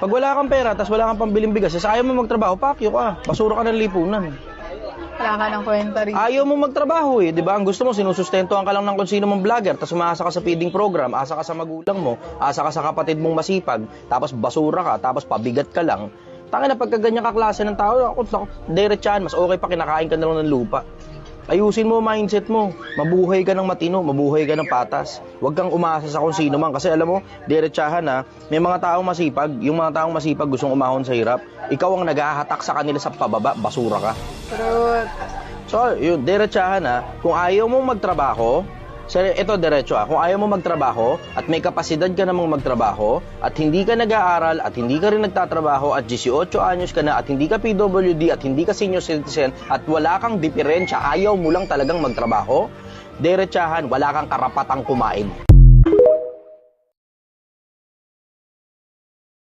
Pag wala kang pera, tas wala kang pambiling bigas, tas ayaw mo magtrabaho, pakyo ka. Basura ka ng lipunan. Wala ka ng kwenta rin. Ayaw mo magtrabaho eh, di ba? Ang gusto mo, sinusustentuhan ka lang ng kung sino mong vlogger, tas umaasa ka sa feeding program, asa ka sa magulang mo, asa ka sa kapatid mong masipag, tapos basura ka, tapos pabigat ka lang. Tangina, pagka ganyan ka klase ng tao, ako, diretsahan, mas okay pa kinakain ka na lang ng lupa. Ayusin mo mindset mo. Mabuhay ka ng matino, mabuhay ka ng patas. Huwag kang umasa sa kung sino man. Kasi alam mo, diretsahan ha, may mga taong masipag. Yung mga taong masipag gustong umahon sa hirap. Ikaw ang naghahatak sa kanila sa pababa, basura ka. Truth. So, yun, diretsahan ha. Kung ayaw mong magtrabaho, ito diretso ha. Kung ayaw mo magtrabaho at may kapasidad ka namang magtrabaho at hindi ka nag-aaral at hindi ka rin nagtatrabaho at 18 anyos ka na at hindi ka PWD at hindi ka senior citizen at wala kang diferensya, ayaw mo lang talagang magtrabaho, diretsahan, wala kang karapatang kumain.